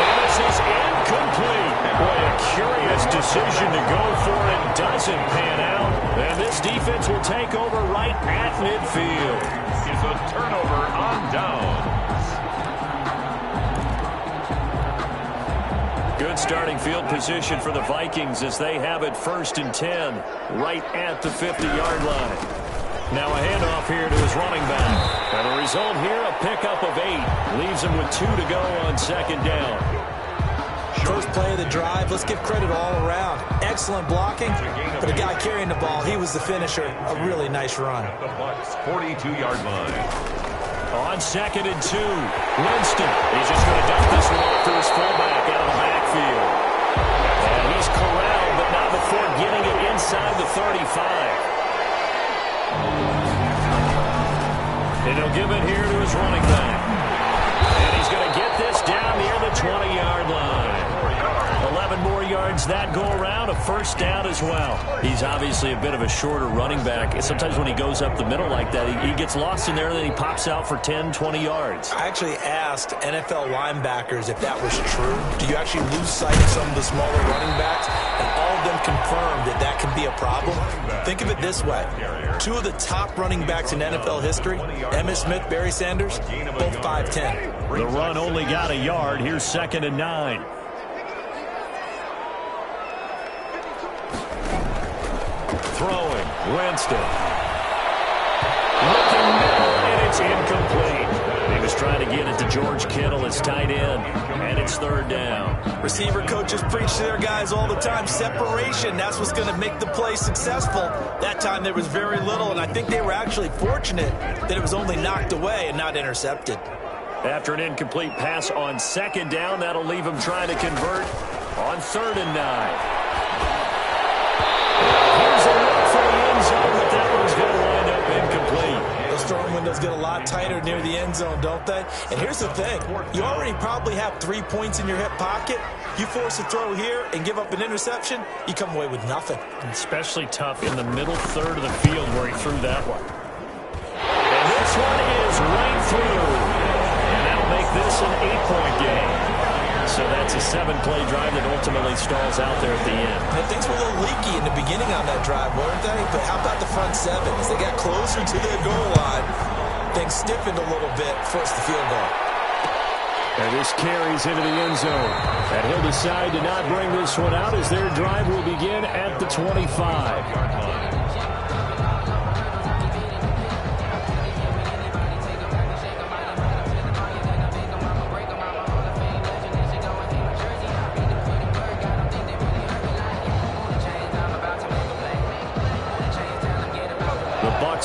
[SPEAKER 1] And this is incomplete. Boy, a curious decision to go for it. Doesn't pan out. And this defense will take over right at midfield.
[SPEAKER 2] It's a turnover on downs.
[SPEAKER 1] Good starting field position for the Vikings as they have it 1st and 10 right at the 50-yard line. Now a handoff here to his running back. And the result here, a pickup of 8. Leaves him with 2 to go on 2nd down.
[SPEAKER 3] First play of the drive, let's give credit all around. Excellent blocking, but the guy carrying the ball, he was the finisher. A really nice run.
[SPEAKER 2] At the Bucs 42-yard line.
[SPEAKER 1] On 2nd and 2, Winston. He's just going to dump this one off to his fullback out of the backfield. And he's corralled, but not before getting it inside the 35. And he'll give it here to his running back. And he's going to get this down near the 20-yard line. 11 more yards that go around, a 1st down as well. He's obviously a bit of a shorter running back. Sometimes when he goes up the middle like that, he gets lost in there, and then he pops out for 10, 20 yards.
[SPEAKER 3] I actually asked NFL linebackers if that was true. Do you actually lose sight of some of the smaller running backs? And all of them confirmed that that can be a problem. Think of it this way. 2 of the top running backs in NFL history, Emmitt Smith, Barry Sanders, both 5'10".
[SPEAKER 1] The run only got a yard. Here's 2nd and 9. Throwing, Winston. Looking middle, and it's incomplete. He was trying to get it to George Kittle, his tight end, and it's 3rd down.
[SPEAKER 3] Receiver coaches preach to their guys all the time. Separation, that's what's going to make the play successful. That time there was very little, and I think they were actually fortunate that it was only knocked away and not intercepted.
[SPEAKER 1] After an incomplete pass on 2nd down, that'll leave him trying to convert on 3rd and 9. Here's a look for the end zone, but that one's going to wind up incomplete.
[SPEAKER 3] Those throwing windows get a lot tighter near the end zone, don't they? And here's the thing. You already probably have 3 points in your hip pocket. You force a throw here and give up an interception, you come away with nothing.
[SPEAKER 1] Especially tough in the middle third of the field where he threw that one. And this one is right through. And that'll make this an 8-point game. So that's a 7-play drive that ultimately stalls out there at the end.
[SPEAKER 3] And things were a little leaky in the beginning on that drive, weren't they? But how about the front 7? As they got closer to their goal line, things stiffened a little bit, forced the field goal.
[SPEAKER 4] And this carries into the end zone. And he'll decide to not bring this one out as their drive will begin at the 25.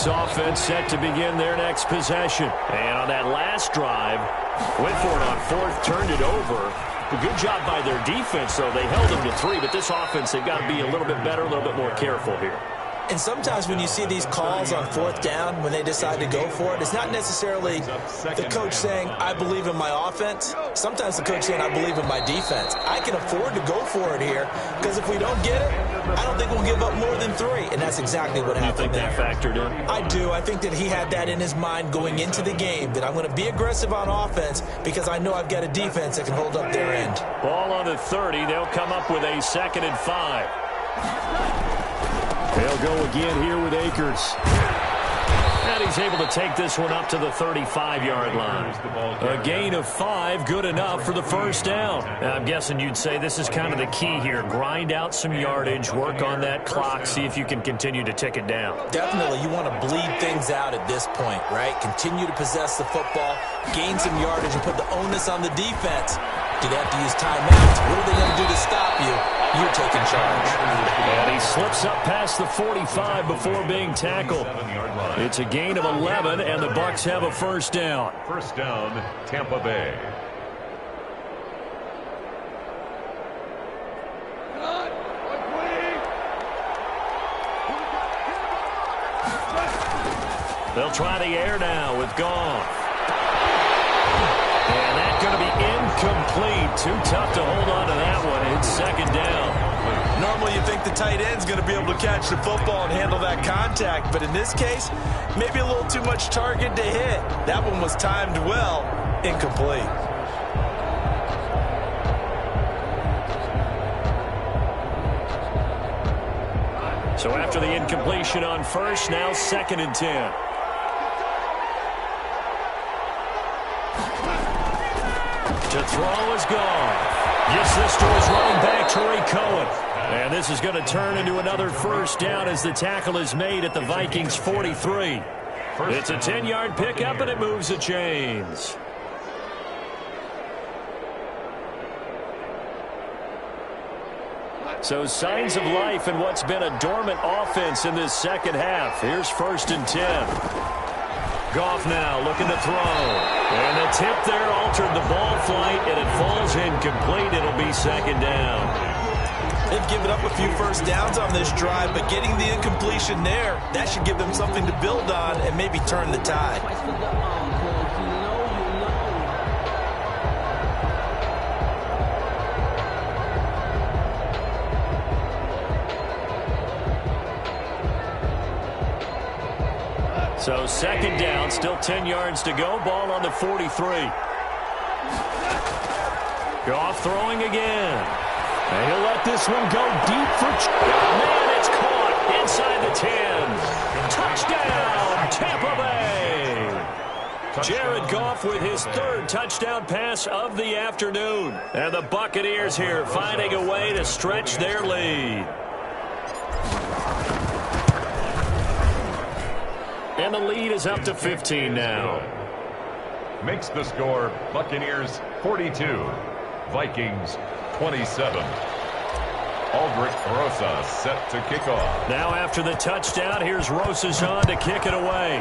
[SPEAKER 4] Offense set to begin their next possession.
[SPEAKER 1] And on that last drive, went for it on 4th, turned it over. A good job by their defense, though. They held them to 3, but this offense, they've got to be a little bit better, a little bit more careful here.
[SPEAKER 3] And sometimes when you see these calls on 4th down, when they decide to go for it, it's not necessarily the coach saying, I believe in my offense. Sometimes the coach saying, I believe in my defense. I can afford to go for it here because if we don't get it, I don't think we'll give up more than 3. And that's exactly what happened there.
[SPEAKER 1] You think that factored in?
[SPEAKER 3] I do. I think that he had that in his mind going into the game, that I'm going to be aggressive on offense because I know I've got a defense that can hold up their end.
[SPEAKER 1] Ball on the 30. They'll come up with a 2nd and 5.
[SPEAKER 4] They'll go again here with Akers.
[SPEAKER 1] And he's able to take this one up to the 35-yard line. A gain of 5, good enough for the 1st down. I'm guessing you'd say this is kind of the key here. Grind out some yardage, work on that clock, see if you can continue to tick it down.
[SPEAKER 3] Definitely, you want to bleed things out at this point, right? Continue to possess the football, gain some yardage, and put the onus on the defense. Do they have to use timeouts? What are they going to do to stop you? You're taking charge.
[SPEAKER 1] And he slips up past the 45 before being tackled. It's a gain of 11, and the Bucs have a 1st down.
[SPEAKER 2] 1st down, Tampa Bay.
[SPEAKER 1] They'll try the air now with Goff. And that's going to be incomplete. Too tough to hold on to that one. It's 2nd down.
[SPEAKER 3] Normally you think think the tight end's going to be able to catch the football and handle that contact. But in this case, maybe a little too much target to hit. That one was timed well, incomplete.
[SPEAKER 1] So after the incompletion on first, now 2nd and 10. To throw is gone. Gets this to his running back, Troy Cohen. And this is going to turn into another first down as the tackle is made at the Vikings 43. It's a 10-yard pickup, and it moves the chains. So signs of life in what's been a dormant offense in this second half. Here's 1st and 10. Goff now looking to throw. And the tip there altered the ball flight, and it falls incomplete. It'll be 2nd down.
[SPEAKER 3] They've given up a few first downs on this drive, but getting the incompletion there, that should give them something to build on and maybe turn the tide.
[SPEAKER 1] So 2nd down, still 10 yards to go. Ball on the 43. Goff throwing again. And he'll let this one go deep for... Man, it's caught inside the 10. Touchdown, Tampa Bay. Jared Goff with his 3rd touchdown pass of the afternoon. And the Buccaneers here finding a way to stretch their lead. And the lead is up to 15 now.
[SPEAKER 2] Makes the score Buccaneers 42, Vikings 27. Aldrich Rosas set to kick off.
[SPEAKER 1] Now after the touchdown, here's Rosas on to kick it away.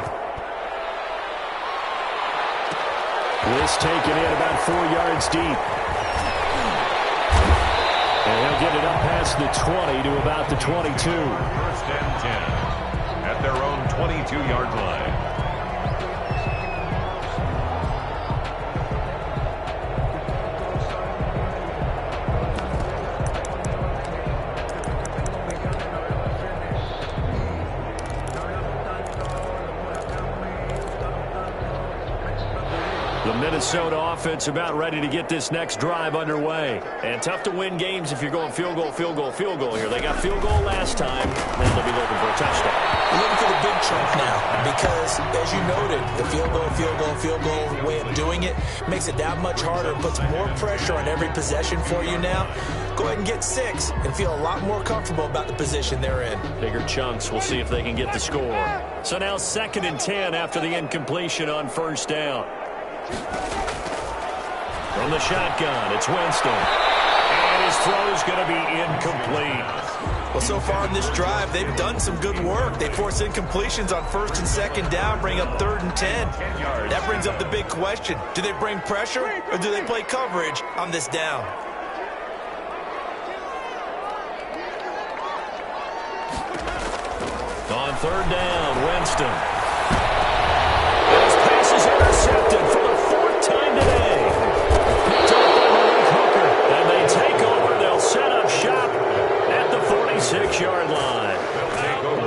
[SPEAKER 1] This taken in about 4 yards deep. And he'll get it up past the 20 to about the 22.
[SPEAKER 2] 1st and 10. At their own 22-yard line.
[SPEAKER 1] The Minnesota offense about ready to get this next drive underway. And tough to win games if you're going field goal, field goal, field goal here. They got field goal last time, and they'll be looking for a touchdown.
[SPEAKER 3] We're looking for the big chunk now because, as you noted, the field goal way of doing it makes it that much harder and puts more pressure on every possession for you now. Go ahead and get 6 and feel a lot more comfortable about the position they're in.
[SPEAKER 1] Bigger chunks. We'll see if they can get the score. So now 2nd and 10 after the incompletion on 1st down. From the shotgun, it's Winston. And his throw's going to be incomplete.
[SPEAKER 3] Well, so far in this drive, they've done some good work. They force incompletions on 1st and 2nd down, bring up 3rd and 10. That brings up the big question. Do they bring pressure or do they play coverage on this down?
[SPEAKER 1] On 3rd down, Winston. And his pass is intercepted for the 4th time today. Picked up by Malik Hooker. And they take over. They'll set up shop at the 46-yard line.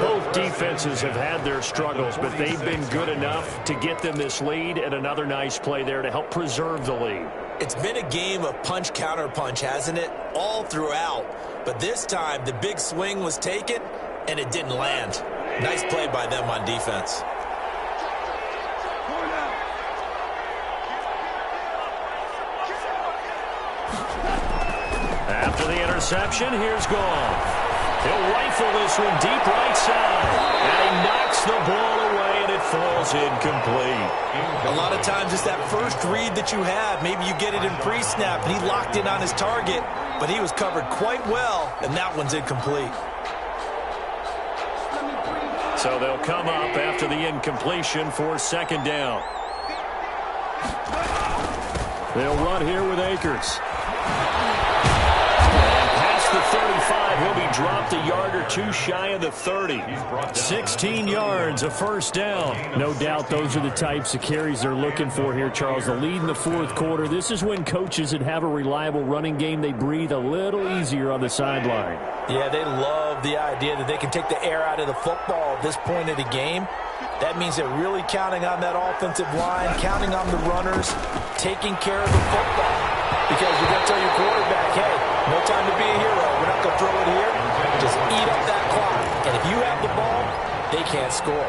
[SPEAKER 1] Both defenses have had their struggles, but they've been good enough to get them this lead, and another nice play there to help preserve the lead.
[SPEAKER 3] It's been a game of punch-counter-punch, hasn't it? All throughout. But this time, the big swing was taken, and it didn't land. Nice play by them on defense.
[SPEAKER 1] After the interception, here's Goff. He'll rifle this one deep right side. And he knocks the ball away, and it falls incomplete.
[SPEAKER 3] A lot of times it's that first read that you have. Maybe you get it in pre-snap, and he locked in on his target, but he was covered quite well, and that one's incomplete.
[SPEAKER 1] So they'll come up after the incompletion for 2nd down. They'll run here with Akers. And past the 35, he'll be dropped a yard or two shy of the 30. 16 yards, a first down.
[SPEAKER 4] No doubt those are the types of carries they're looking for here, Charles. The lead in the fourth quarter. This is when coaches that have a reliable running game, they breathe a little easier on the sideline.
[SPEAKER 3] Yeah, they love the idea that they can take the air out of the football at this point of the game. That means they're really counting on that offensive line, counting on the runners, taking care of the football. Because you're going to tell your quarterback, hey, no time to be a hero. We're not going to throw it here. Just eat up that clock. And if you have the ball, they can't score.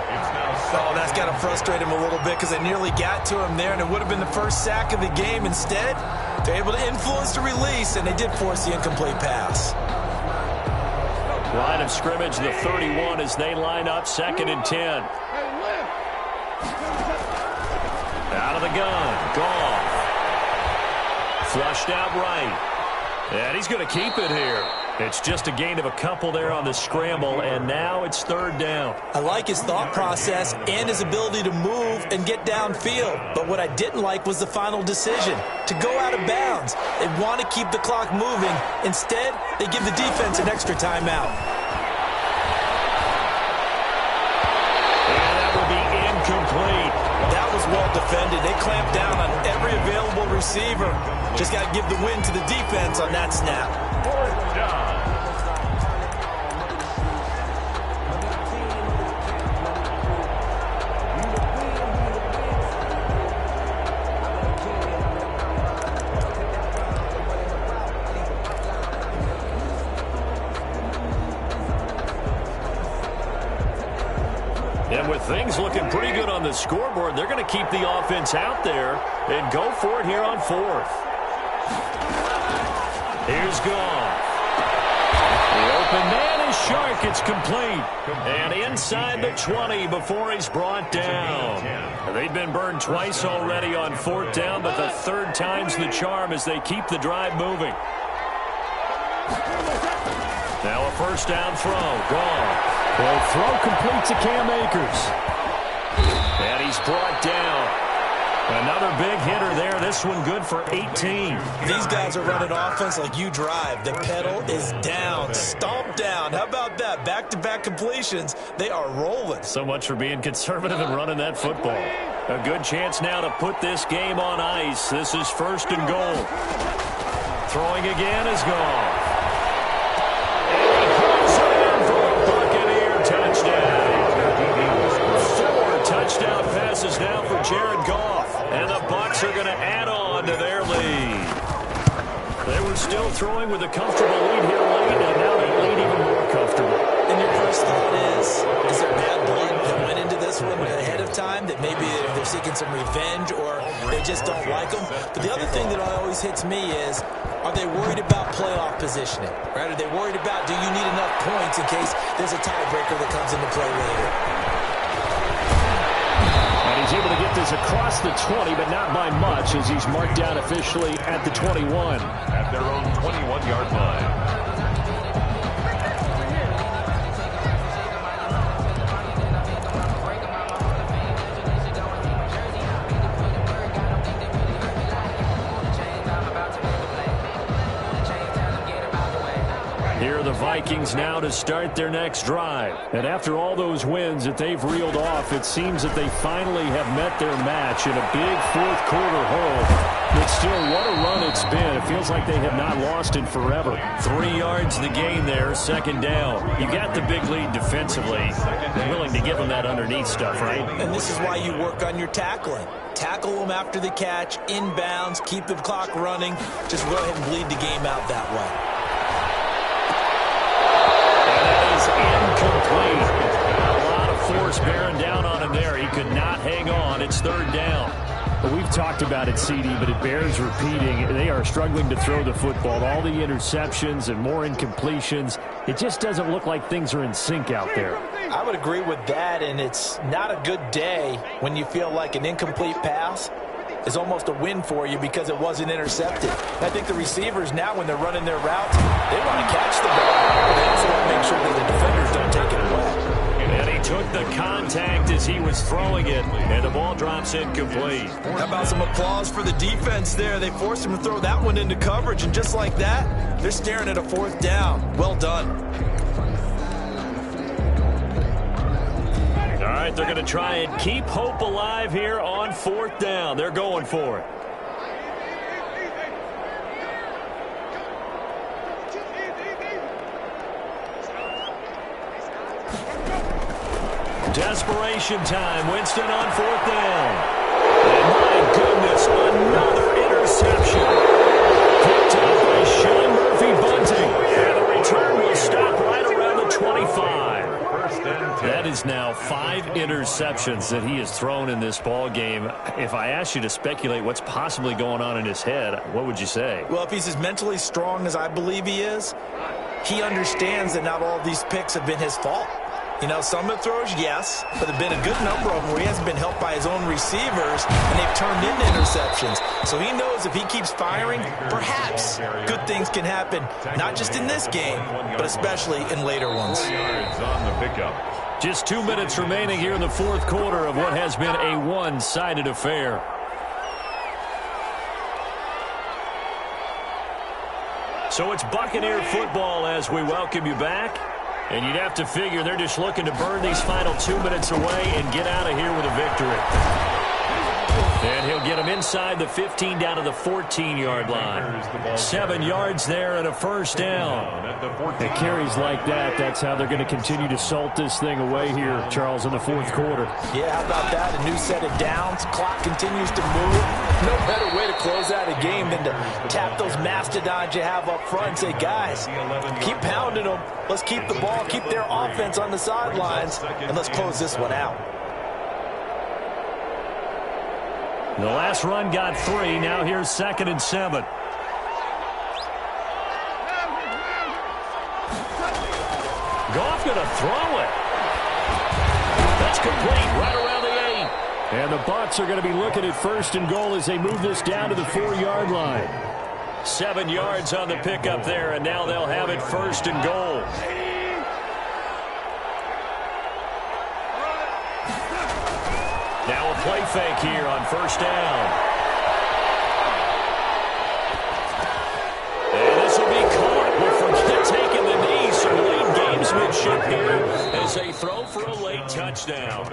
[SPEAKER 3] Oh, that's got to frustrate him a little bit because they nearly got to him there, and it would have been the first sack of the game. Instead, they're able to influence the release, and they did force the incomplete pass.
[SPEAKER 1] Line of scrimmage, the 31 as they line up, 2nd and 10. Out of the gun, Goff. Flushed out right. And he's going to keep it here. It's just a gain of a couple there on the scramble, and now it's 3rd down.
[SPEAKER 3] I like his thought process and his ability to move and get downfield. But what I didn't like was the final decision, to go out of bounds. They want to keep the clock moving. Instead, they give the defense an extra timeout.
[SPEAKER 1] And that will be incomplete.
[SPEAKER 3] That was well defended. They clamped down on every available receiver. Just got to give the win to the defense on that snap.
[SPEAKER 2] 4th down.
[SPEAKER 1] And with things looking pretty good on the scoreboard, they're going to keep the offense out there and go for it here on 4th. Here's Goff. The open man is Shark. It's complete. And inside the 20 before he's brought down. They've been burned twice already on 4th down, but the 3rd time's the charm as they keep the drive moving. Now a 1st down throw. Goff.
[SPEAKER 4] Well, throw complete to Cam Akers.
[SPEAKER 1] And he's brought down. Another big hitter there. This one good for 18.
[SPEAKER 3] These guys are running offense like you drive. The pedal is down, stomped down. How about that? Back-to-back completions. They are rolling.
[SPEAKER 1] So much for being conservative and running that football. A good chance now to put this game on ice. This is 1st and goal. Throwing again is Goff. Touchdown passes now for Jared Goff. And the Bucs are going to add on to their lead. They were still throwing with a comfortable lead here late, and now that lead even more comfortable.
[SPEAKER 3] And your first thought is there bad blood that went into this one ahead of time, that maybe they're seeking some revenge or they just don't like them? But the other thing that always hits me is, are they worried about playoff positioning? Right? Are they worried about, do you need enough points in case there's a tiebreaker that comes into play later?
[SPEAKER 4] He's able to get this across the 20, but not by much, as he's marked down officially at the 21.
[SPEAKER 2] At their own 21-yard line.
[SPEAKER 1] Here are the Vikings now to start their next drive. And after all those wins that they've reeled off, it seems that they finally have met their match in a big fourth quarter hole. But still, what a run it's been. It feels like they have not lost in forever. 3 yards the gain there, 2nd down. You got the big lead defensively. Willing to give them that underneath stuff, right?
[SPEAKER 3] And this is why you work on your tackling. Tackle them after the catch, inbounds, keep the clock running. Just go ahead and bleed the game out that way.
[SPEAKER 1] Incomplete. A lot of force bearing down on him there. He could not hang on. It's 3rd down.
[SPEAKER 4] Well, we've talked about it, CD, but it bears repeating. They are struggling to throw the football. All the interceptions and more incompletions. It just doesn't look like things are in sync out there.
[SPEAKER 3] I would agree with that, and it's not a good day when you feel like an incomplete pass is almost a win for you because it wasn't intercepted. And I think the receivers now, when they're running their routes, they want to catch the ball. But they also want to make sure that the defenders don't take it away.
[SPEAKER 1] And he took the contact as he was throwing it, and the ball drops incomplete.
[SPEAKER 3] How about some applause for the defense there? They forced him to throw that one into coverage, and just like that, they're staring at a 4th down. Well done.
[SPEAKER 1] All right, they're going to try and keep hope alive here on 4th down. They're going for it. Desperation time. Winston on 4th down. And my goodness, another interception. Picked up by Sean Murphy-Bunting. And the return will stop right around the 25. That is now 5 interceptions that he has thrown in this ball game. If I asked you to speculate what's possibly going on in his head, what would you say?
[SPEAKER 3] Well, if he's as mentally strong as I believe he is, he understands that not all of these picks have been his fault. You know, some of the throws, yes, but there have been a good number of them where he hasn't been helped by his own receivers, and they've turned into interceptions. So he knows if he keeps firing, perhaps good things can happen, not just in this game, but especially in later ones.
[SPEAKER 2] On the pickup.
[SPEAKER 1] Just 2 minutes remaining here in the 4th quarter of what has been a one-sided affair. So it's Buccaneer football as we welcome you back. And you'd have to figure they're just looking to burn these final 2 minutes away and get out of here with a victory. And he'll get them inside the 15 down to the 14-yard line. 7 yards there and a first down.
[SPEAKER 4] It carries like that. That's how they're going to continue to salt this thing away here, Charles, in the 4th quarter.
[SPEAKER 3] Yeah, how about that? A new set of downs. Clock continues to move. No better way to close out a game than to tap those mastodons you have up front and say, guys, keep pounding them. Let's keep the ball, keep their offense on the sidelines, and let's close this one out.
[SPEAKER 1] The last run got 3. Now here's 2nd and 7. Goff going to throw it. That's complete right around the 8.
[SPEAKER 4] And the Bucs are going to be looking at 1st and goal as they move this down to the 4-yard line.
[SPEAKER 1] 7 yards on the pickup there, and now they'll have it 1st and goal. Now a play fake here on 1st down. And this will be caught. We'll forget taking the knee. Some late gamesmanship here as they throw for a late touchdown.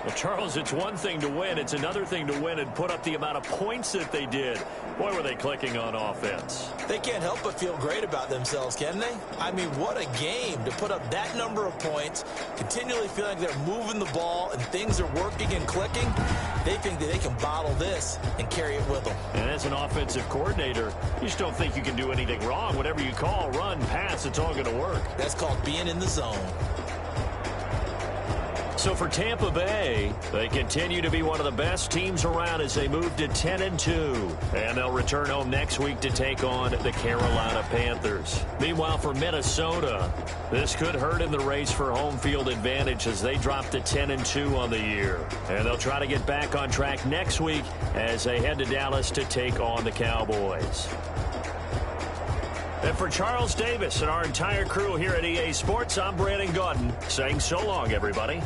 [SPEAKER 1] Well, Charles, it's one thing to win. It's another thing to win and put up the amount of points that they did. Boy, were they clicking on offense.
[SPEAKER 3] They can't help but feel great about themselves, can they? I mean, what a game to put up that number of points, continually feeling like they're moving the ball and things are working and clicking. They think that they can bottle this and carry it with them.
[SPEAKER 1] And as an offensive coordinator, you just don't think you can do anything wrong. Whatever you call, run, pass, it's all going to work.
[SPEAKER 3] That's called being in the zone.
[SPEAKER 1] So for Tampa Bay, they continue to be one of the best teams around as they move to 10-2. And they'll return home next week to take on the Carolina Panthers. Meanwhile, for Minnesota, this could hurt in the race for home field advantage as they drop to 10-2 on the year. And they'll try to get back on track next week as they head to Dallas to take on the Cowboys. And for Charles Davis and our entire crew here at EA Sports, I'm Brandon Gaudin saying so long, everybody.